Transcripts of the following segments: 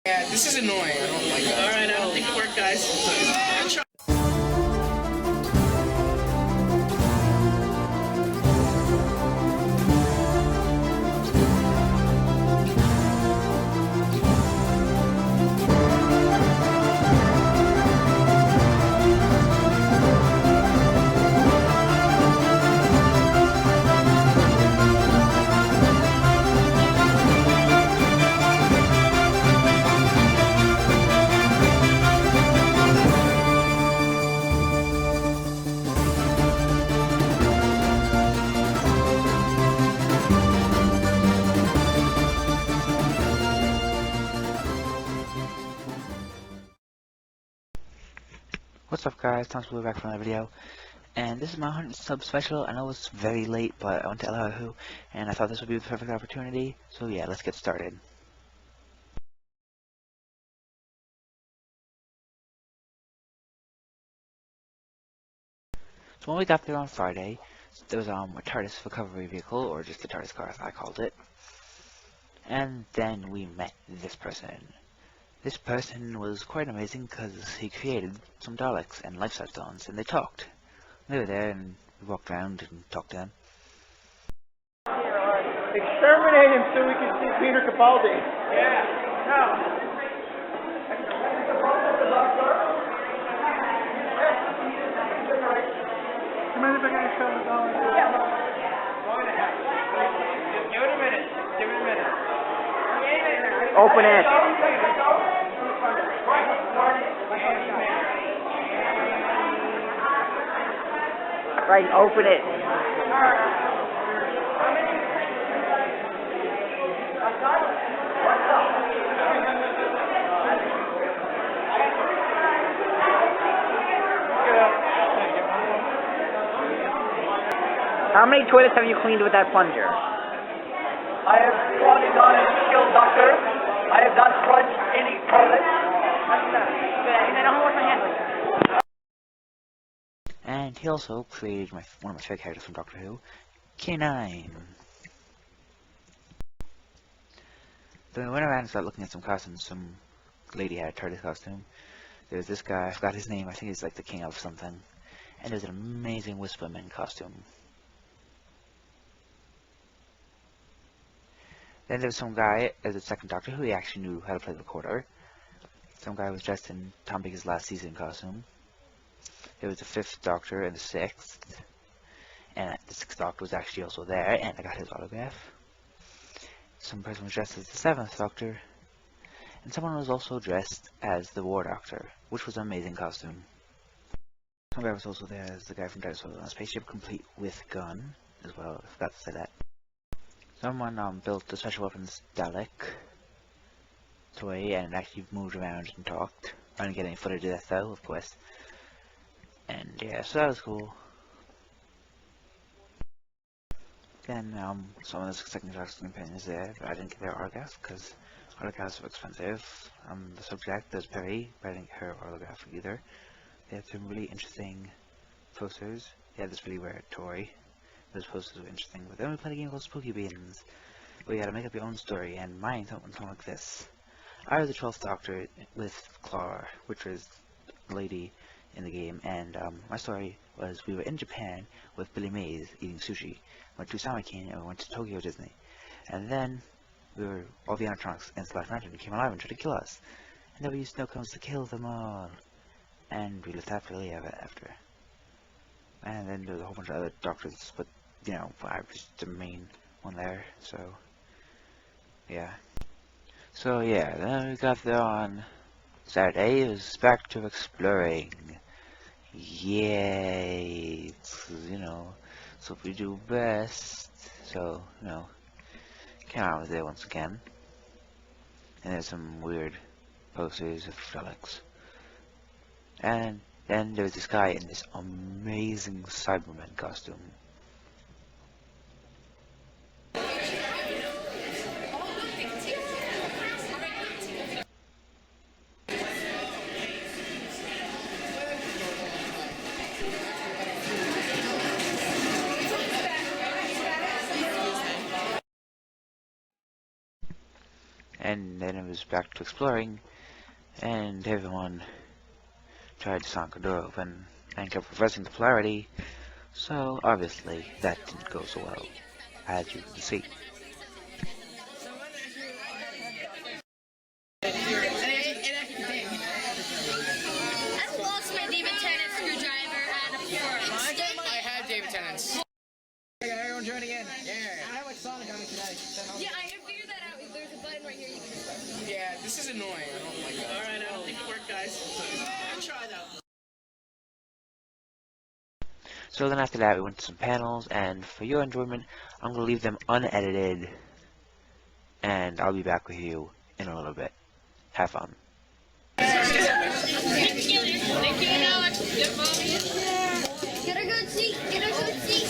Yeah, this is annoying. I don't like that. Alright, I don't think it worked, guys. What's up guys, Tom's back from another video, and this is my 100 sub special. I know it's very late, but I went to Yahoo, and I thought this would be the perfect opportunity, so yeah, let's get started. So when we got there on Friday, there was a TARDIS recovery vehicle, or just the TARDIS car as I called it, and then we met this person. This person was quite amazing because he created some Daleks and life stones, and they talked. They were there, and we walked around and talked to them. Exterminate him so we can see Peter Capaldi. Yeah. No. You mind if I get a shot of Dollar? Yeah. Give it a minute. Give it a minute. Open it. Right, open it. How many toilets have you cleaned with that plunger? I have brought it on as a skilled doctor. I have not flushed any toilet. And he also created one of my favorite characters from Doctor Who, K9. So we went around and started looking at some costumes. Some lady had a TARDIS costume. There was this guy, I forgot his name, I think he's like the king of something. And there's an amazing Whisperman costume. Then there was some guy as a second Doctor who he actually knew how to play the recorder. Some guy was dressed in Tom Baker's last season costume. There was the 5th Doctor and the 6th. And the 6th Doctor was actually also there, and I got his autograph. Some person was dressed as the 7th Doctor. And someone was also dressed as the War Doctor, which was an amazing costume. Some guy was also there as the guy from T.A.R.D.I.S on a spaceship, complete with gun, as well. I forgot to say that. Someone built the Special Weapons Dalek toy, and it actually moved around and talked. I didn't get any footage of that though, of course. And yeah, so that was cool. Then some of the second Jackson companions there, but I didn't get their autograph because autographs were expensive. The subject was Perry, but I didn't get her autograph either. They had some really interesting posters. They had this really rare toy. Those posters were interesting. But then we played a game called Spooky Beans, where you had to make up your own story, and mine went something like this. I was the 12th Doctor with Clara, which was a lady in the game, and my story was we were in Japan with Billy Mays eating sushi, went to Sami-King, and we went to Tokyo Disney. And then all the animatronics in Splash Mountain came alive and tried to kill us. And then we used snow cones to kill them all. And we lived happily ever after. And then there was a whole bunch of other doctors, but you know, I was the main one there, so yeah. So yeah, then we got there on Saturday. It was back to exploring. Yay! You know, so we do best. So, you know, Karen was there once again. And there's some weird posters of Daleks. And then there was this guy in this amazing Cyberman costume. and then it was back to exploring, and everyone tried to sock the door open and kept reversing the polarity, so obviously that didn't go so well, as you can see. I lost my David Tennant screwdriver at a forest. I had David Tennant's. Everyone join again. Yeah. I have like Sonic on me today. Yeah, I figured that out. There's a button right here you can press. Yeah, this is annoying. I don't like that. Alright, I'll leave it work, guys. I'll try that. So then after that we went to some panels, and for your enjoyment I'm going to leave them unedited, and I'll be back with you in a little bit. Have fun. Get a good seat. Get a good seat.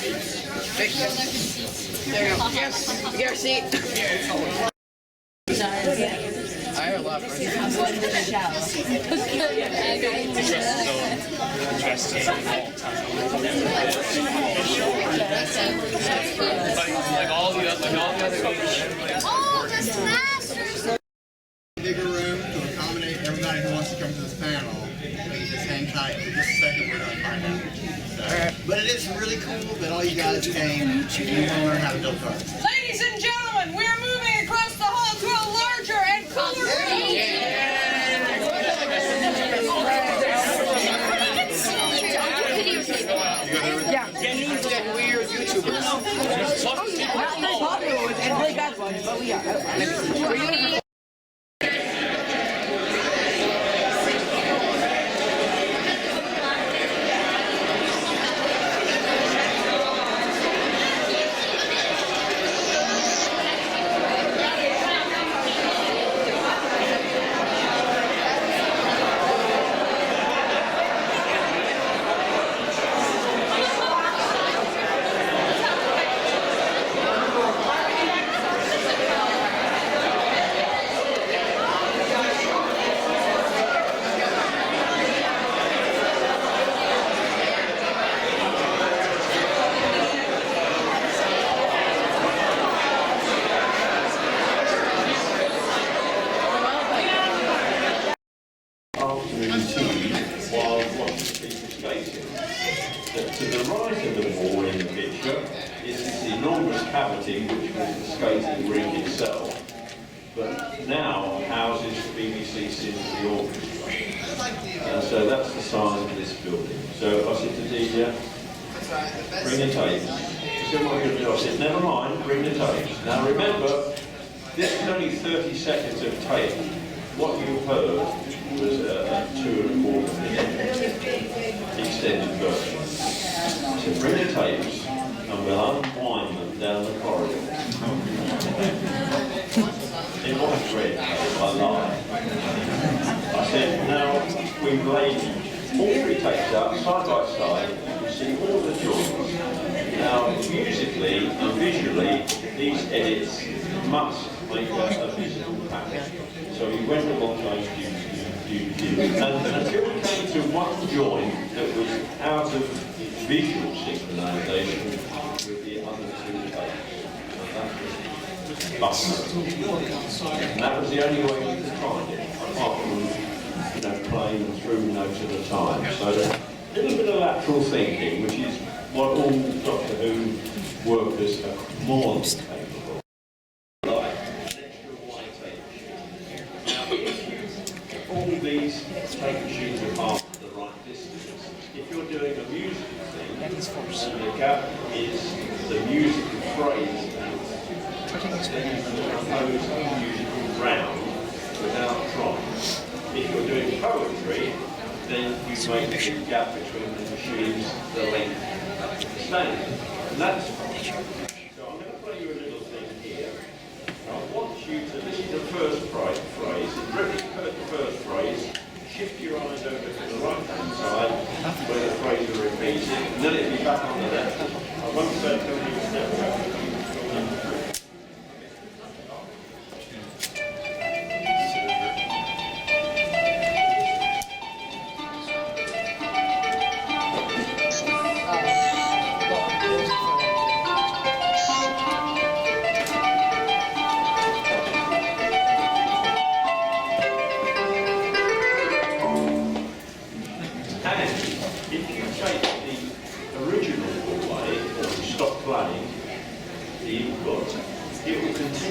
There you go. Yes. Get our seat. I have a lot of Oh, the Smashers! Bigger room to accommodate everybody who wants to come to this panel. Just hang tight for just a second, we're going to find out. So, but it is really cool that all you guys came and you want to learn how to build cars. Ladies and gentlemen, we are moving across the hall to a larger and cooler room. weird YouTubers. Not popular ones and really bad ones, but we are. To the right of the wall in the picture is this enormous cavity which was the skating rink itself, but now houses BBC Symphony Orchestra. And so that's the size of this building. So if I said to DJ, bring the tapes. She said, what are you going to do? I said, never mind, bring the tapes. Now remember, this is only 30 seconds of tape. What you heard was a 2¼ minute extended version. So bring the tapes and we'll unwind them down the corridor. It was red, I lied. I said, now we've laid all 3 tapes out side by side, you can see all the joints. Now musically and visually, these edits must make a visible pattern. So we went along those and until we came to one joint that was out of visual synchronization with the other 2 tapes. And that was and that was the only way we could find it, apart from playing through notes at a time. So a little bit of lateral thinking, which is what all Doctor Who workers are more than capable of. Like an extra white tape machine. Now, if all these tape machines are half the right distance, if you're doing a musical thing, and the gap is the musical phrase, then you can compose a musical round without trying. If you're doing poetry, then you make the gap between the machines the length of the standard. And that's fine. So I'm going to play you a little thing here. I want you to listen to the first phrase. If you've heard the first phrase, shift your eyes over to the right-hand side where the phrase is repeated, and then it'll be back on the left. I won't say until you step back.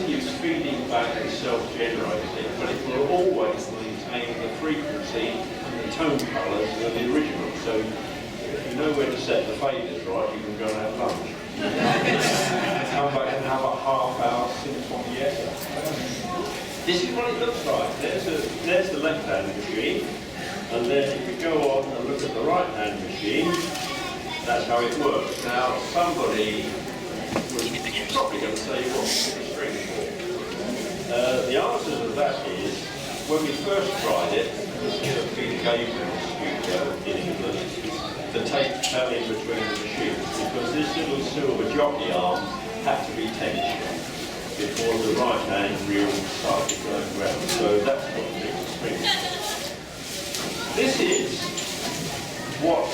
keeps feeding back and self-generating, but it will always maintain the frequency and the tone colours of the original. So if you know where to set the faders right, you can go and have lunch. Come back and have a half-hour sinfonietta. This is what it looks like. There's the left-hand machine, and then if you go on and look at the right-hand machine, that's how it works. Now, somebody was probably going to say, what's the string for? The answer to that is, when we first tried it, this is a big Gabriel studio in England, the tape fell in between the machines, because this little silver jockey arm had to be tensioned before the right-hand reel started going round. So that's what makes the string. This is what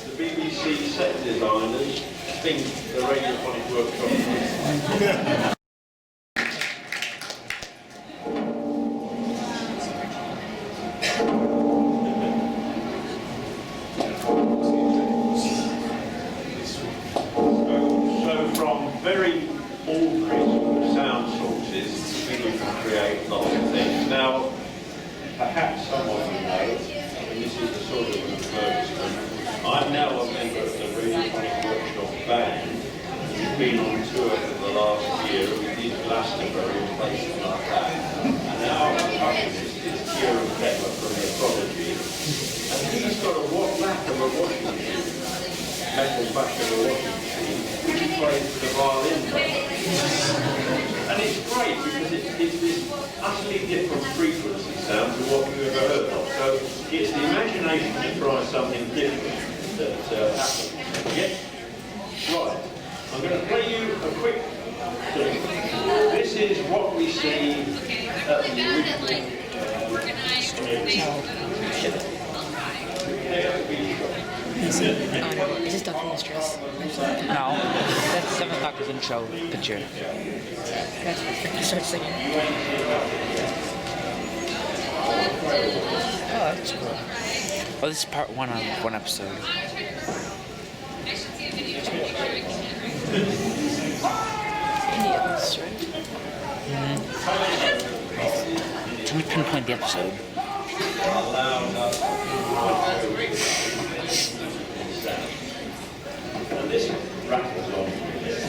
the BBC set designers think the radiophonic workshop is. So from very ordinary sound sources, we can create lots of things. Now, perhaps someone will know, and this is the sort of advertisement. I'm now a member of the Radiophonic Workshop band. We've been on tour for the last year. We did Glastonbury and places like that. And our percussionist is Kieran Pepper from The Prodigy. And he's got a back of a washing machine, metal back of a washing machine, which he plays with the violin player. And it's great because it's this utterly different frequency sound to what you've ever heard of. So it's the imagination to try something different that happens. Yes? Right. I'm going to play you a quick thing. This is what we see at the original Is this Dr. Mistress? No, that's 7 O'Clock's intro picture. That's perfect. Start singing. Oh, that's cool. Oh, this is part 1 on 1 episode. Indians, right? Let me pinpoint the episode. And this rattles on with this.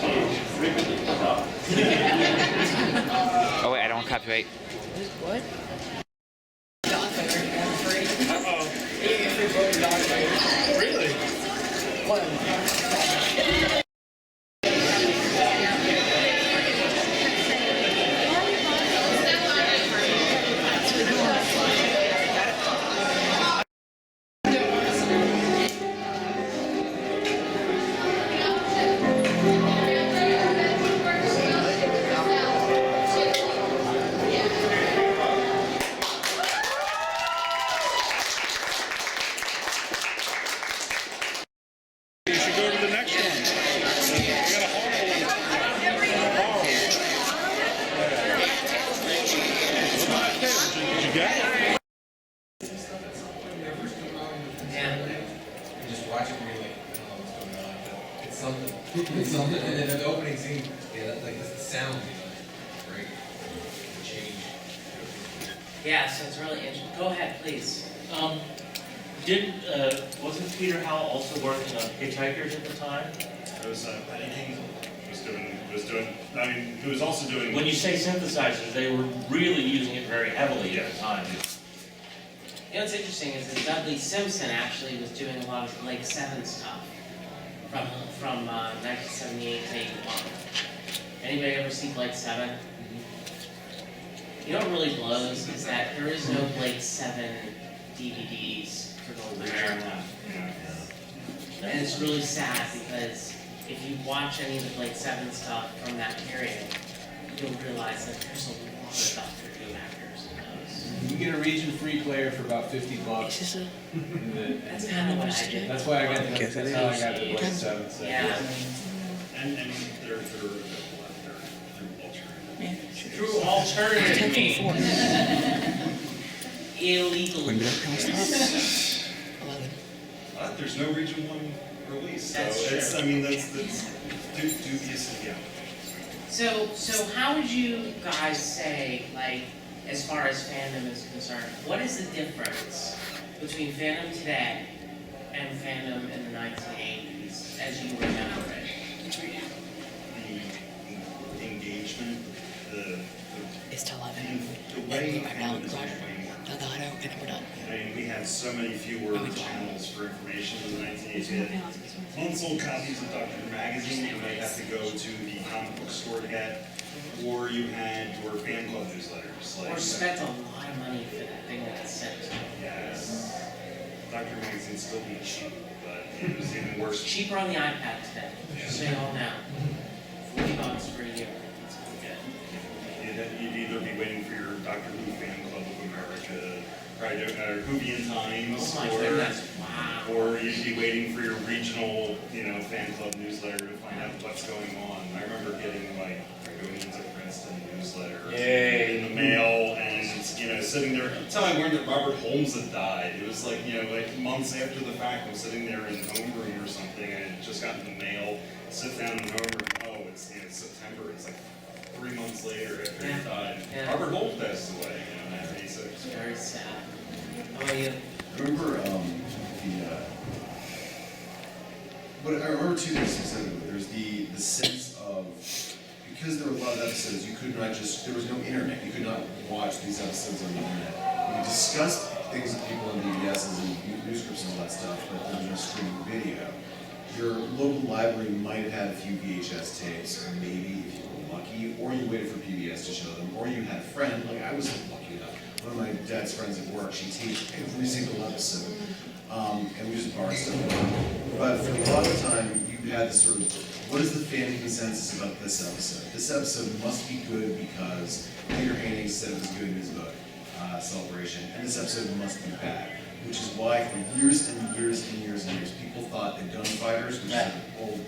See, it's riveting stuff. Oh wait, I don't want copyright. What? Really? What? You should go to the next one. We got a horrible one. Did you get it? Just watch it really. I don't know what's going on. It's something. It's something. And then the opening scene, yeah, like the sound, great. Change. Yeah, so it's really interesting. Go ahead, please. Wasn't Peter Howell also working on Hitchhikers at the time? It was, he was doing, I mean, he was also doing... When you say synthesizers, they were really using it very heavily at the time. You know what's interesting is that Dudley Simpson actually was doing a lot of Blake 7 stuff from 1978 to 81. Anybody ever see Blake 7? You know what really blows is that there is no Blake 7 DVDs for North America. And it's really sad because if you watch any of the Blake 7 stuff from that period, you'll realize that there's a lot of stuff for new actors in those. You get a region-free player for about $50. Is this a... That's kind of what I did. That's why I got the, that's how I got the Blake 7 set. Yeah. And they're available Yeah. Through alternative means. Illegal. When did that come stop? 11. There's no region 1 release. So That's it's, true. I mean, that's dubious, yeah. So how would you guys say, like, as far as fandom is concerned, what is the difference between fandom today and fandom in the 1980s, as you remember it? The engagement, It's to 11. the way I'm now Roger. Delgado, and we're done. I mean, we had so many fewer channels for information in the 1980s. We had months-old copies of Dr. Who magazine you might have to go to the comic book store to get, or you had your fan club newsletters. Or spent a lot of money for that thing that got sent. Yes. Dr. Who magazine still be cheap, but it was even worse. Cheaper on the iPad today, just so you all know. $40 for a year. That's pretty good. You'd either be waiting for your Doctor Who Fan Club of America, or Whovian Times, Oh my goodness, wow. or you'd be waiting for your regional, fan club newsletter to find out what's going on. I remember getting like going into Princeton newsletter in the mail, and sitting there. That's how I learned that Robert Holmes had died. It was like months after the fact. I'm sitting there in homeroom or something, and I had just gotten the mail. Sit down in homeroom. Oh, it's September. It's like 3 months later after he died. Yeah. Robert Holmes passed away in 1986. Very sad. How about you? I remember but I remember two things specifically. There's the sense of, because there were a lot of episodes, you could not there was no internet. You could not watch these episodes on the internet. You discussed things with people on DVSs and newsgroups and all that stuff, but there was no streaming video. Your local library might have had a few VHS tapes, maybe if you were lucky, or you waited for PBS to show them, or you had a friend, like I was lucky enough. One of my dad's friends at work, she taped every single episode, and we just borrowed stuff. But for a lot of the time, you had this sort of, what is the fan consensus about this episode? This episode must be good because Peter Haining said it was good in his book, Celebration, and this episode must be bad. Which is why for years and years and years and years, people thought that Gunfighters, which is an old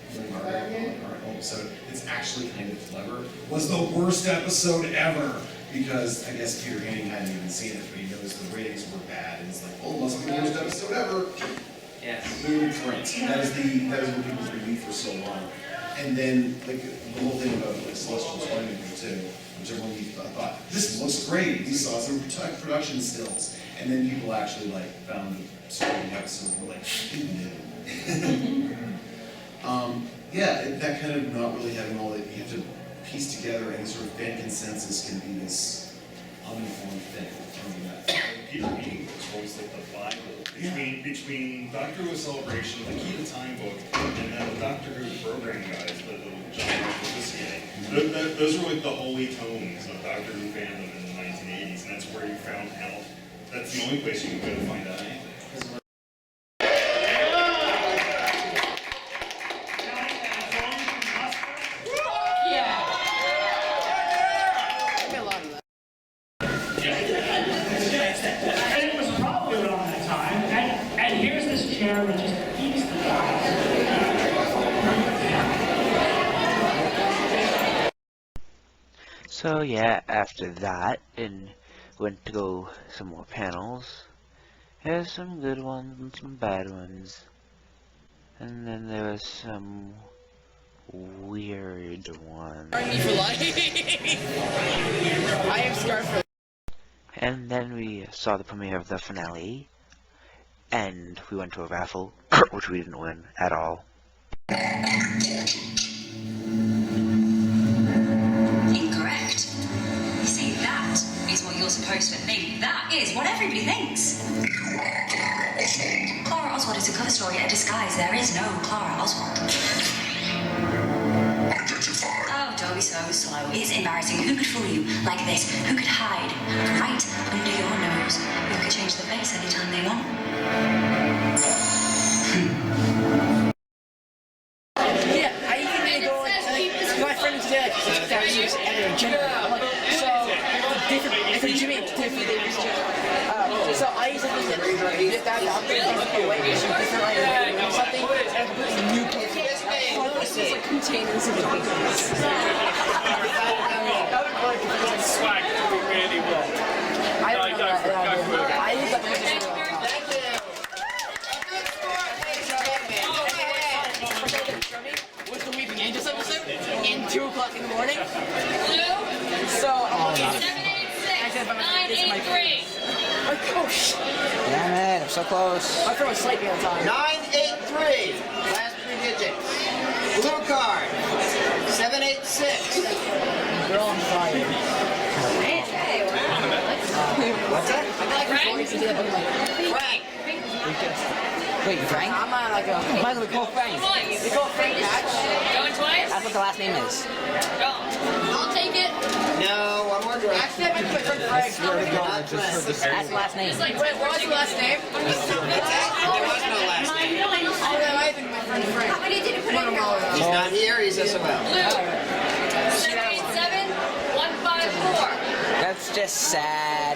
episode, it's actually kind of clever, was the worst episode ever. Because I guess Peter Haining hadn't even seen it, but he knows the ratings were bad, and it's like, oh, it must be the worst episode ever. Yes. Boom, print. That is what people believed for so long. And then, like, the whole thing about Celestial Tornado too, which everyone thought, this looks great. We saw some production stills. And then people actually found the starting episode and were like, that kind of not really having all that, you have to piece together any sort of fan consensus can be this uninformed thing. Peter Haining was always like the Bible between Doctor Who Celebration, the Key to Time book, and then the Doctor Who program guys, the John Officier. Those were like the holy tones of Doctor Who fandom in the 1980s, and that's where you found out. That's the only place you can go to find out anything. It was probably around that time, and here's this chair that just eats the guys. So yeah, after that, and went to go some more panels. There's some good ones and some bad ones. And then there was some weird ones. Me for life. I am scarred for. And then we saw the premiere of the finale. And we went to a raffle, which we didn't win at all. Incorrect. You see, that is what you're supposed to think. That is what everybody thinks. Clara Oswald is a cover story, a disguise. There is no Clara Oswald. Oh, don't be so slow. It is embarrassing. Who could fool you like this? Who could hide right under your nose? Who could change their face anytime they want? Yeah, I even go my friend today, that was at a gym. So, it's a gym, different. So I used to think that that away, different something, and completely new places. It's just like containers of things. Swag doing really well. I don't know. I use that. 983. Oh shit! Damn it, I'm so close. My friend was sleeping at the time. 983. Last 3 digits. Blue card. 786. Girl on fire. What's that? I got like Frank. Frank. Wait, Frank? I'm on like a. Michael, we call Frank. We call Frank Hatch. Going twice? That's what the last name is. Go. I'll take it. No, one more drink. Actually, I my friend Frank. That's the last name. Wait, what was your last name? There was no last name. Oh, then I think my friend Frank. How many did you put in here? He's not here, he's SOL. Blue. 787 154. That's just sad.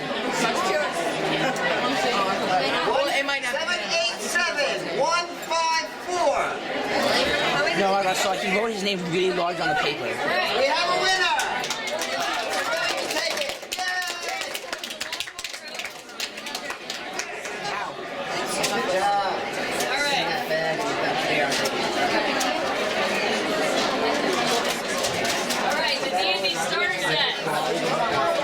Well, it might not. 787 154. No, I got so he wrote his name really large on the paper. We have a winner. Take it. Good job. All right. All right, the D&D starter set.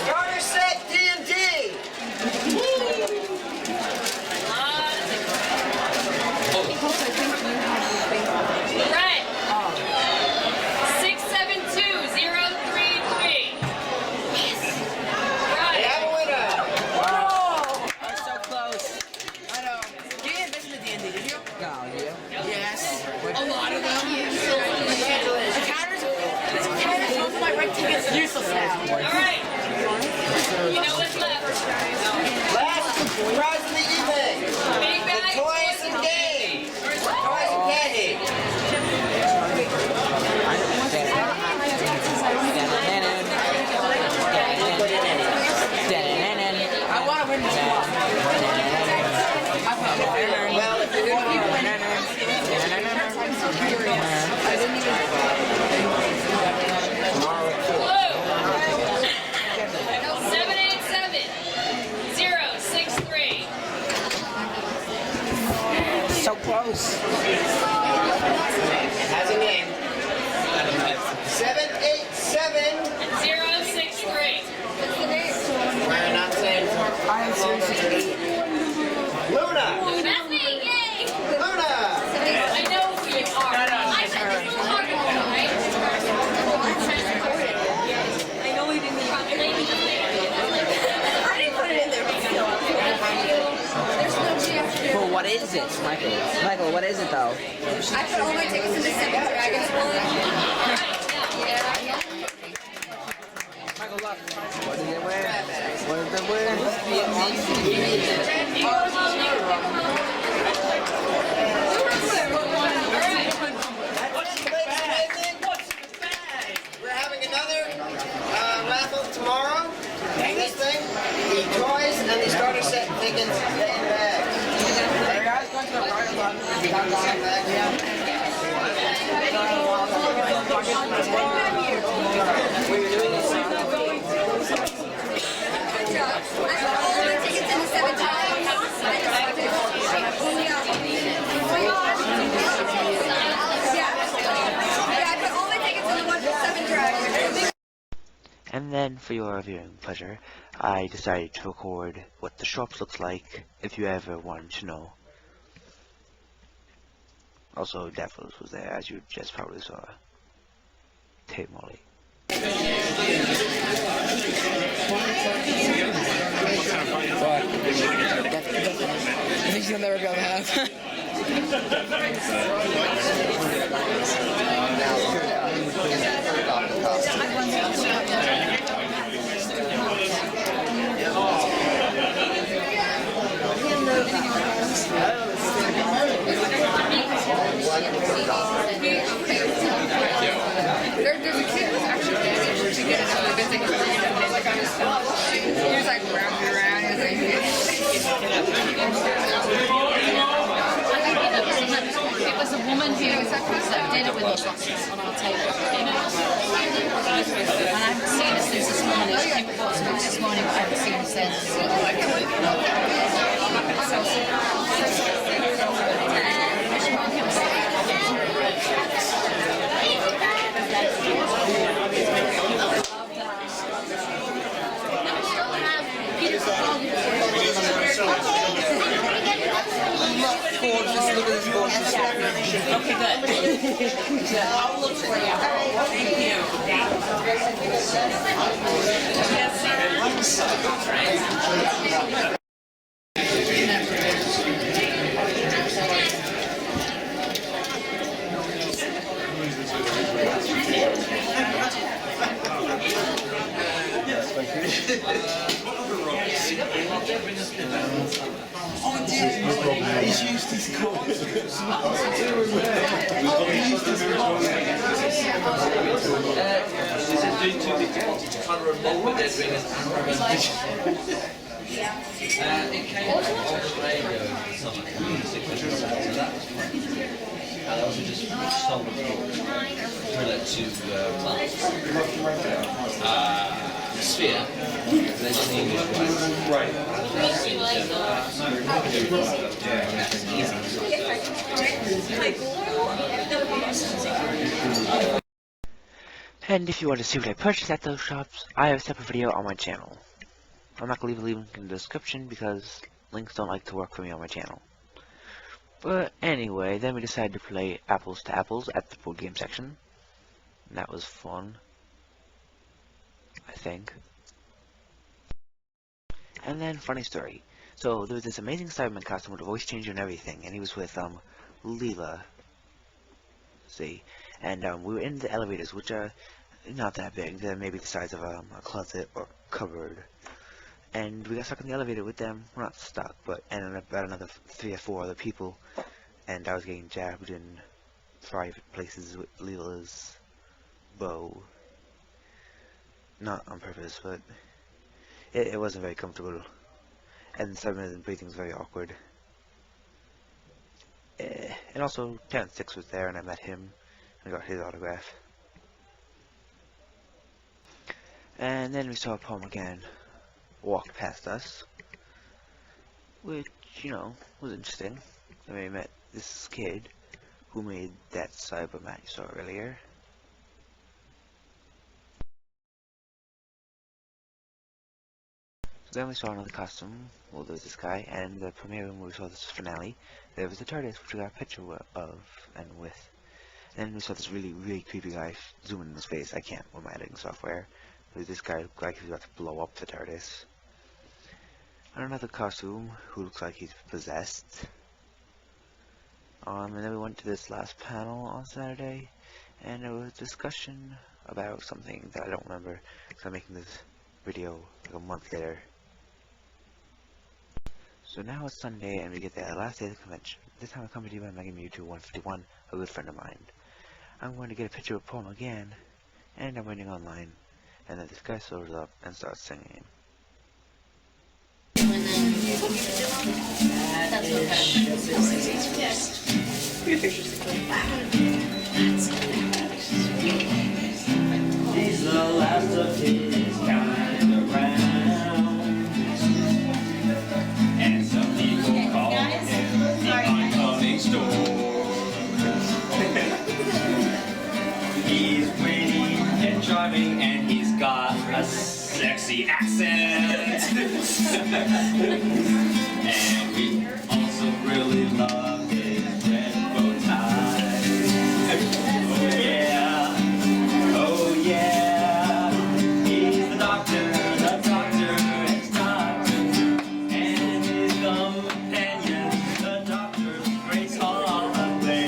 Starter set D&D. Red. 672033. We have a winner. We're so close. I know. You didn't visit the D&D, did you? No, you? Yes. A lot of them. The counters off my red ticket's useless now. All right. You know what's left. Last prize of the evening. Big The bag. toys and games. Toys and candy. I want to win this one. Well, if you're going to win, I didn't even. tomorrow at 2. Blue. 787 063. So close. Has a name. 787. 063. We're not saying Luna. That's me, yay! Luna. I know who you are. I said this was hard to hold, right? I know we didn't even. I didn't put it in there. There's no chance to do Well, what is it, Michael? Michael, what is it though? I put all my tickets in the Seven Dragons one. Michael, look. What did it win? What did it win? We're having another raffle tomorrow. This thing, the toys and the starter set tickets in bags. Are you guys going to the parking lot? And then, for your viewing pleasure, I decided to record what the shop looks like, if you ever wanted to know. Also, Daffodils was there, as you just probably saw. Hey, Molly. I think you'll never be able to have. There's a kid who's actually managed to get another visit because he's like on his phone. He was like rounding around. He was like, it was a woman who was at dinner with us on our table. And I haven't seen her since this morning. She came and bought some this morning, but I haven't seen her since. cool. Just look at this bullshit. Okay, good. I'll look for you. Thank you. Yes, sir. He's used his coins. Doing too difficult to try to remember their ringers and ringers. It came from Australia something, so that was fun. And also just sold a book thriller to plants. Sphere, they did the English one. Right. And if you want to see what I purchased at those shops, I have a separate video on my channel. I'm not going to leave a link in the description because links don't like to work for me on my channel. But anyway, then we decided to play Apples to Apples at the board game section. And that was fun, I think. And then, funny story. So, there was this amazing Cyberman costume with a voice changer and everything, and he was with, Leela. See? And, we were in the elevators, which are not that big. They're maybe the size of, a closet or cupboard. And we got stuck in the elevator with them. We're not stuck, but, and about another 3 or 4 other people. And I was getting jabbed in private places with Leela's bow. Not on purpose, but it wasn't very comfortable. And Cyberman's breathing was very awkward. And also, T.A.R.D.I.S was there, and I met him, and got his autograph. And then we saw Paul McGann walk past us, which, you know, was interesting. Then we met this kid who made that Cyberman you saw earlier. So then we saw another costume. Well, there was this guy, and the premiere when we saw this finale, there was the TARDIS, which we got a picture of and with. And then we saw this really, really creepy guy zooming in his face. I can't with my editing software. There was this guy who looked like he was about to blow up the TARDIS. And another costume who looks like he's possessed. And then we went to this last panel on Saturday, and there was a discussion about something that I don't remember, because I'm making this video like a month later. So now it's Sunday, and we get the last day of the convention. This time I'm coming to you by Mega Mewtwo 151, a good friend of mine. I'm going to get a picture of Paul McGann, and I'm waiting online, and then this guy shows up and starts singing. He's the last of his kind around, and some people call him the oncoming storm. He's witty and charming, and he's got a sexy accent. And we also really love his red bow tie. Oh yeah, oh yeah. He's the doctor, it's doctor. And his companion, the doctor's great holiday.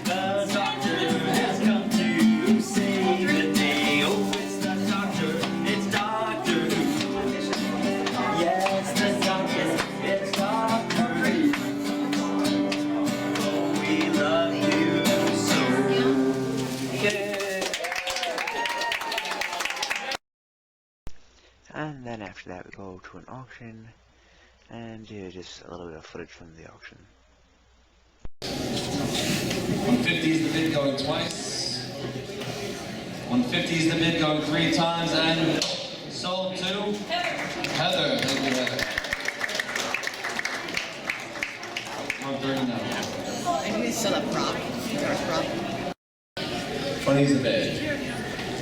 The doctor has come to save the day. Oh, it's the doctor, it's Doctor Who. Yes, the doctor, it's Doctor Who. Oh, we love you so. And then after that we go to an auction, and just a little bit of footage from the auction. 150 is the bid going twice. 150 is the bid going 3 times, and sold to Heather. Thank you, Heather. 130 now. I knew he still a prop. 20 is the bid.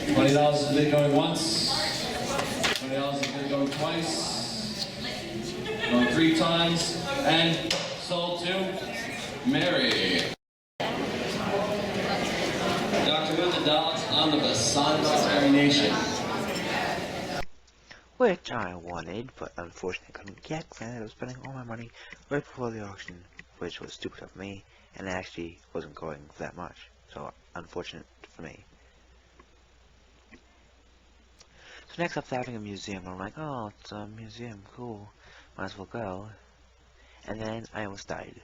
$20 is the bid going once. $20 is the bid going twice. Going 3 times, and Soul 2, Mary. Dr. Who, the Daleks Omnibus, signed by Terry Nation. Which I wanted, but unfortunately couldn't get, because I ended up spending all my money right before the auction, which was stupid of me, and it actually wasn't going for that much, so unfortunate for me. So next up, they're having a museum, and I'm like, oh, it's a museum, cool, might as well go. And then I almost died.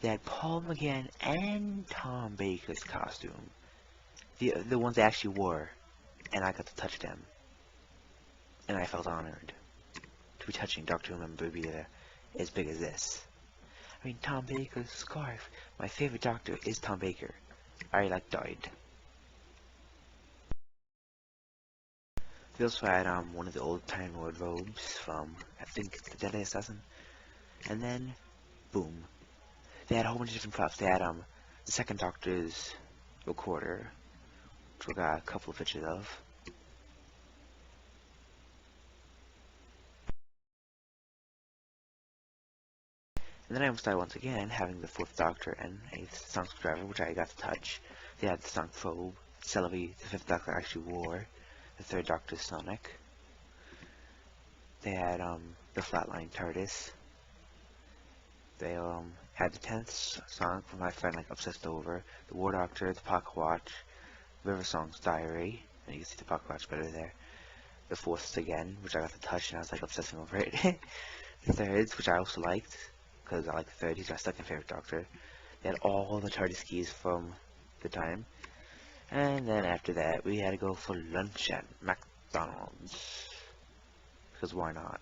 They had Paul McGann and Tom Baker's costume, the ones they actually wore, and I got to touch them. And I felt honored to be touching Doctor Who memorabilia as big as this. I mean, Tom Baker's scarf. My favorite Doctor is Tom Baker. I died. They also had one of the old Time Lord robes from, I think, the Deadly Assassin. And then, boom. They had a whole bunch of different props. They had the second Doctor's recorder, which we got a couple of pictures of. And then I almost died once again, having the fourth Doctor and a sonic screwdriver, which I got to touch. They had the sonic probe, celery, the fifth Doctor actually wore, the third Doctor's sonic. They had the flatline TARDIS. They had the 10th sonic from my friend obsessed over, the War Doctor, the Pocket Watch, River Song's Diary, and you can see the Pocket Watch better there. The fourth again, which I got to touch and I was obsessing over it. The thirds, which I also liked, because I like the third, he's my second favorite Doctor. They had all the TARDIS keys from the time. And then after that, we had to go for lunch at McDonald's. Because why not?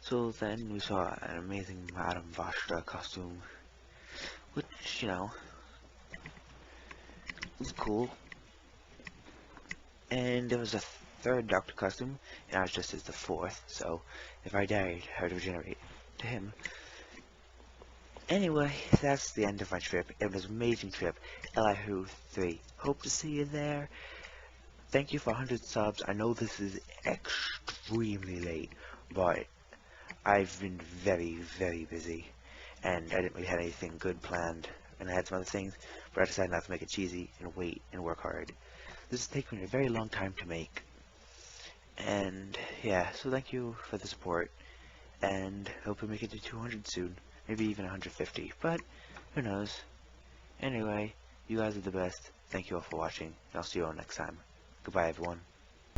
So then we saw an amazing Madame Vastra costume. Which, you know, was cool. And there was a third Doctor costume, and I was just as the fourth, so if I died, I would regenerate to him. Anyway, that's the end of my trip. It was an amazing trip. Elihu 3. Hope to see you there. Thank you for 100 subs. I know this is extremely late, but I've been very, very busy, and I didn't really have anything good planned, and I had some other things, but I decided not to make it cheesy and wait and work hard. This has taken me a very long time to make. And yeah, so thank you for the support, and hope we make it to 200 soon, maybe even 150, but who knows. Anyway, you guys are the best. Thank you all for watching, and I'll see you all next time. Goodbye, everyone.